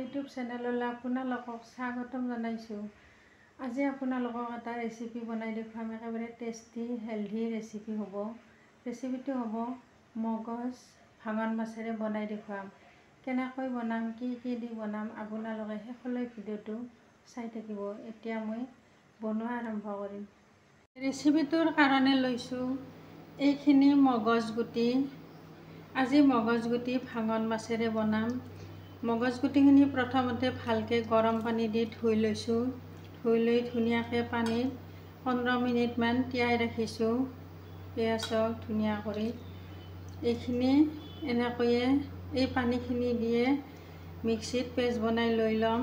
YouTube চেনেললৈ আপোনালোকক স্বাগতম জনাইছোঁ। আজি আপোনালোকক এটা ৰেচিপি বনাই দেখুৱাম। একেবাৰে টেষ্টি হেল্ডি ৰেচিপি হ'ব। ৰেচিপিটো হ'ব মগজ ভাঙন মাছেৰে বনাই দেখুৱাম। কেনেকৈ বনাম, কি কি দি বনাম, আপোনালোকে শেষলৈ ভিডিঅ'টো চাই থাকিব। এতিয়া মই বনোৱা আৰম্ভ কৰিম। ৰেচিপিটোৰ কাৰণে লৈছোঁ এইখিনি মগজগুটি। আজি মগজগুটি ভাঙন মাছেৰে বনাম। মগজগুটিখিনি প্ৰথমতে ভালকৈ গৰম পানী দি ধুই লৈছোঁ। ধুই লৈ ধুনীয়াকৈ পানীত 15 মিনিটমান তিয়াই ৰাখিছোঁ। পিঁয়াজক ধুনীয়া কৰি এইখিনি এনেকৈয়ে এই পানীখিনি দিয়ে মিক্সিত পেষ্ট বনাই লৈ ল'ম।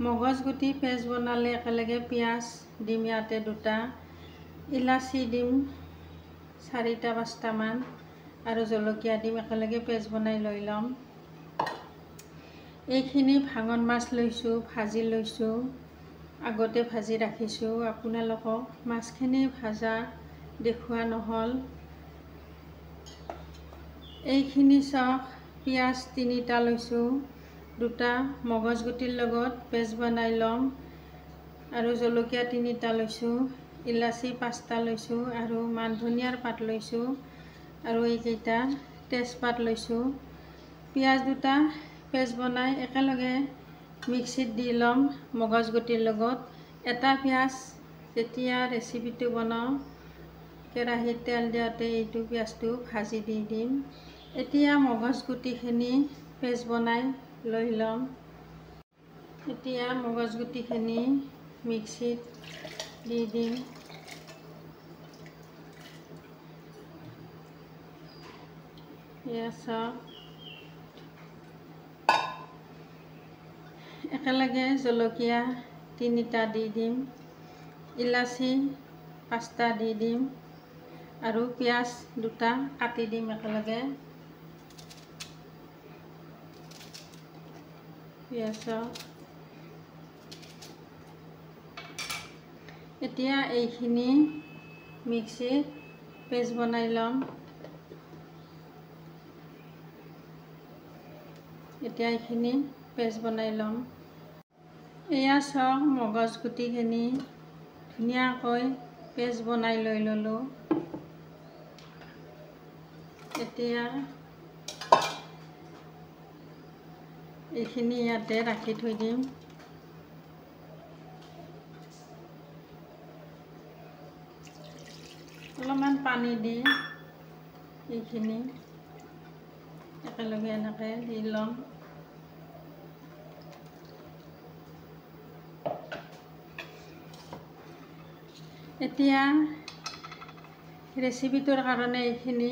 মগজগুটি পেষ্ট বনালে একেলগে পিঁয়াজ দিম, ইয়াতে 2টা, ইলাচি দিম 4-5টামান আৰু জলকীয়া দিম, একেলগে পেষ্ট বনাই লৈ ল'ম। এইখিনি ভাঙন মাছ লৈছোঁ, ভাজি লৈছোঁ, আগতে ভাজি ৰাখিছোঁ। আপোনালোকক মাছখিনি ভাজা দেখুওৱা নহ'ল। এইখিনি চাওক, পিঁয়াজ 3টা লৈছোঁ, 2টা মগজগুটিৰ লগত পেষ্ট বনাই ল'ম আৰু জলকীয়া 3টা লৈছোঁ, ইলাচি 5টা লৈছোঁ আৰু মান ধনিয়াৰ পাত লৈছোঁ আৰু এইকেইটা তেজপাত লৈছোঁ। পিঁয়াজ 2টা পেষ্ট বনাই একেলগে মিক্সিত দি ল'ম মগজগুটিৰ লগত। এটা পিঁয়াজ যেতিয়া ৰেচিপিটো বনাওঁ, কেৰাহীত তেল দিওঁতে এইটো পিঁয়াজটো ভাজি দি দিম। এতিয়া মগজগুটিখিনি পেষ্ট বনাই লৈ ল'ম। এতিয়া মগজগুটিখিনি মিক্সিত দি দিম। একেলগে জলকীয়া 3টা দি দিম, ইলাচি 5টা দি দিম আৰু পিঁয়াজ 2টা কাটি দিম একেলগে। এতিয়া এইখিনি মিক্সিত পেষ্ট বনাই ল'ম। এয়া চাওক, মগজগুটিখিনি ধুনীয়াকৈ পেষ্ট বনাই লৈ ল'লোঁ। এতিয়া এইখিনি ইয়াতে ৰাখি থৈ দিম। অলপমান পানী দি এইখিনি একেলগে এনেকৈ দি ল'ম। এতিয়া ৰেচিপিটোৰ কাৰণে এইখিনি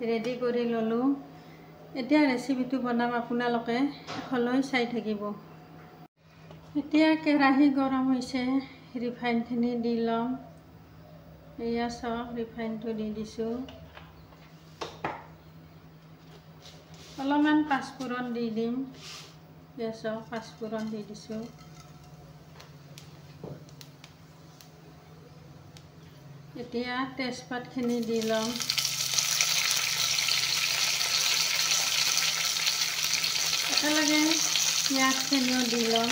ৰেডি কৰি ল'লোঁ। এতিয়া ৰেচিপিটো বনাম, আপোনালোকে শেষলৈ চাই থাকিব। এতিয়া কেৰাহী গৰম হৈছে, ৰিফাইনখিনি দি ল'ম। এয়া চাওক, ৰিফাইনটো দি দিছোঁ। অলপমান পাঁচফোৰণ দি দিম। এয়া চাওক, পাঁচফোৰণ দি দিছোঁ। এতিয়া তেজপাতখিনি দি ল'ম। একেলগে পিঁয়াজখিনিও দি ল'ম।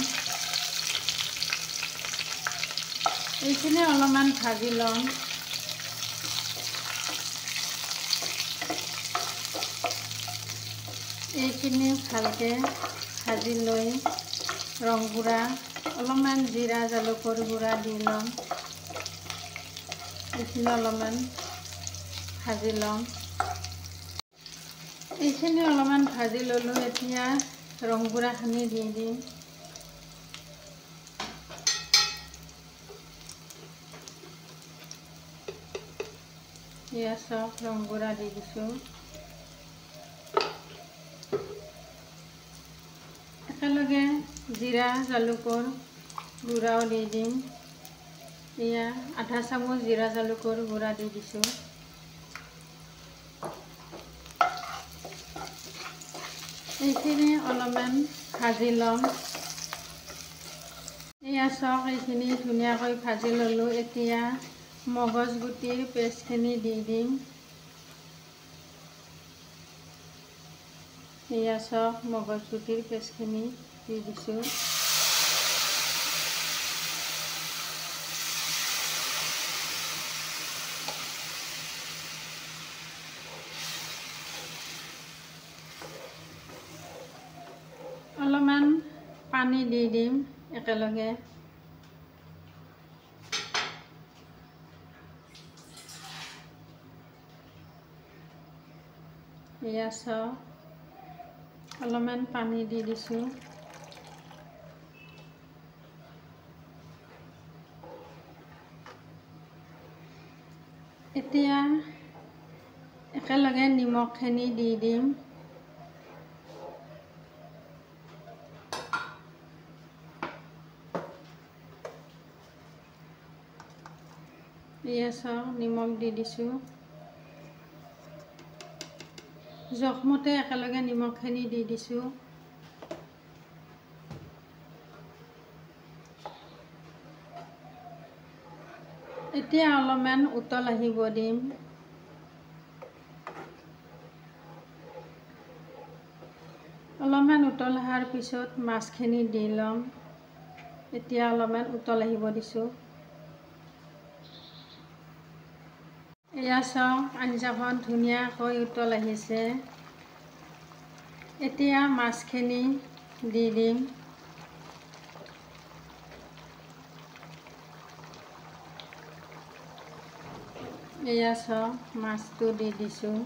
এইখিনি অলপমান ভাজি ল'ম। এইখিনি ভালকৈ ভাজি লৈ ৰং গুড়া, অলপমান জিৰা জালুকৰ গুড়া দি ল'ম। এইখিনি অলপমান ভাজি ল'ম। এইখিনি অলপমান ভাজি ল'লোঁ। এতিয়া ৰং গুড়াখিনি দি দিম। এয়া চাওক, ৰং গুড়া দি দিছোঁ। একেলগে জিৰা জালুকৰ গুড়াও দি দিম। এয়া আধা চামুচ জিৰা জালুকৰ গুড়া দি দিছোঁ। এইখিনি অলপমান ভাজি ল'ম। এয়া চাওক, এইখিনি ধুনীয়াকৈ ভাজি ল'লোঁ। এতিয়া মগজগুটিৰ পেষ্টখিনি দি দিম। এয়া চাওক মগজগুটিৰ পেষ্টখিনি দি দিছোঁ। অলপমান পানী দি দিম একেলগে। এয়া চাওক অলপমান পানী দি দিছোঁ। এতিয়া একেলগে নিমখখিনি দি দিম। এয়া চাওক নিমখ দি দিছোঁ। জোখমতে একেলগে নিমখখিনি দি দিছোঁ। এতিয়া অলপমান উতল আহিব দিম। অলপমান উতল অহাৰ পিছত মাছখিনি দি ল'ম। এতিয়া অলপমান উতল আহিব দিছোঁ। এয়া চাওক আঞ্জাখন ধুনীয়াকৈ উতল আহিছে। এতিয়া মাছখিনি দি দিম। এয়া চাওক মাছটো দি দিছোঁ।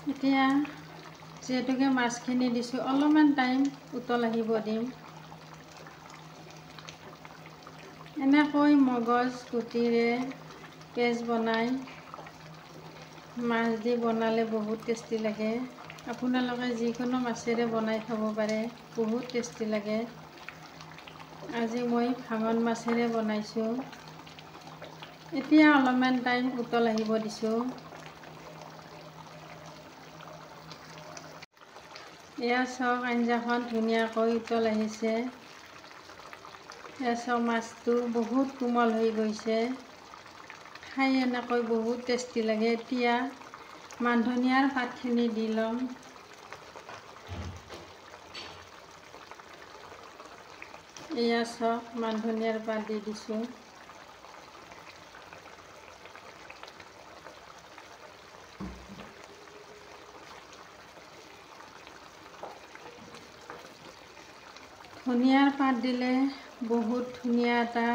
এতিয়া যিহেতুকে মাছখিনি দিছোঁ অলপমান টাইম উতল আহিব দিম। এনেকৈ মগজ গুটিৰে পেষ্ট বনাই মাছ দি বনালে বহুত টেষ্টি লাগে। আপোনালোকে যিকোনো মাছেৰে বনাই খাব পাৰে, বহুত টেষ্টি লাগে। আজি মই ভাঙন মাছেৰে বনাইছোঁ। এতিয়া অলপমান টাইম উতল আহিব দিছোঁ। এয়া চাওক আঞ্জাখন ধুনীয়াকৈ উতল আহিছে। এয়া চাওক মাছটো বহুত কোমল হৈ গৈছে। খাই এনেকৈ বহুত টেষ্টি লাগে। এতিয়া মান ধনিয়াৰ পাতখিনি দি ল'ম। এয়া চাওক মান ধনিয়াৰ পাত দি দিছোঁ। ধনিয়াৰ পাত দিলে বহুত ধুনীয়া এটা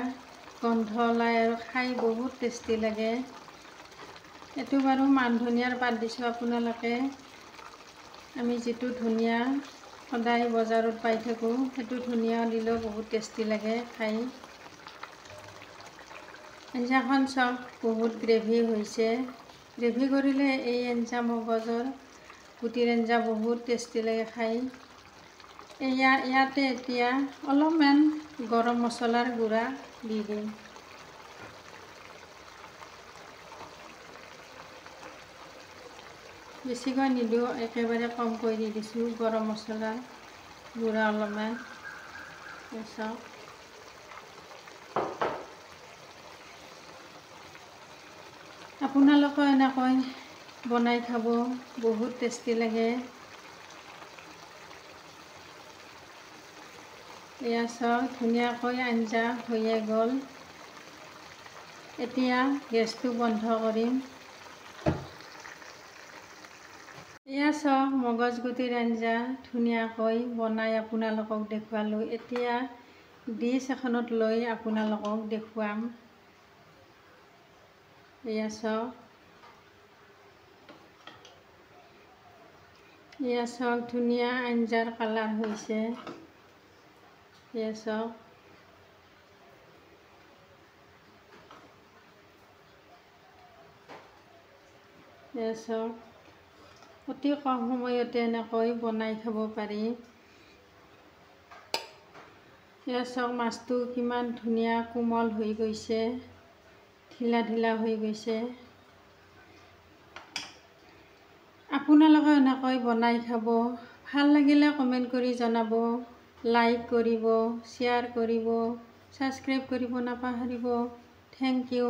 গন্ধ ওলায় আৰু খাই বহুত টেষ্টি লাগে। এইটো বাৰু মান ধনিয়াৰ পাত দিছোঁ। আপোনালোকে আমি যিটো ধনিয়া সদায় বজাৰত পাই থাকোঁ, সেইটো ধনিয়া দিলেও বহুত টেষ্টি লাগে খাই। আঞ্জাখন চাওক বহুত গ্ৰেভি হৈছে। গ্ৰেভি কৰিলে এই আঞ্জা মগজৰ গুটিৰ আঞ্জা বহুত টেষ্টি লাগে খাই। ইয়াতে এতিয়া অলপমান গৰম মছলাৰ গুড়া দি দিম। বেছিকৈ নিদিওঁ, একেবাৰে কমকৈ দি দিছোঁ গৰম মছলাৰ গুড়া অলপমান। চাওক আপোনালোকেও এনেকৈ বনাই খাব, বহুত টেষ্টি লাগে। এয়া চাওক ধুনীয়াকৈ আঞ্জা হৈয়ে গ'ল। এতিয়া গেছটো বন্ধ কৰিম। এয়া চাওক মগজগুটিৰ আঞ্জা ধুনীয়াকৈ বনাই আপোনালোকক দেখুৱালোঁ। এতিয়া ডিছ এখনত লৈ আপোনালোকক দেখুৱাম। এয়া চাওক, এয়া চাওক ধুনীয়া আঞ্জাৰ কালাৰ হৈছে। এয়া চাওক এয়া চাওক অতি কম সময়তে এনেকৈ বনাই খাব পাৰি। এয়া চাওক মাছটো কিমান ধুনীয়া কোমল হৈ গৈছে, ঢিলা ঢিলা হৈ গৈছে। আপোনালোকে এনেকৈ বনাই খাব। ভাল লাগিলে কমেণ্ট কৰি জনাব, লাইক কৰিব, শ্বেয়াৰ কৰিব। ছাবস্ক্ৰাইব কৰিব নাপাহৰিব। Thank U.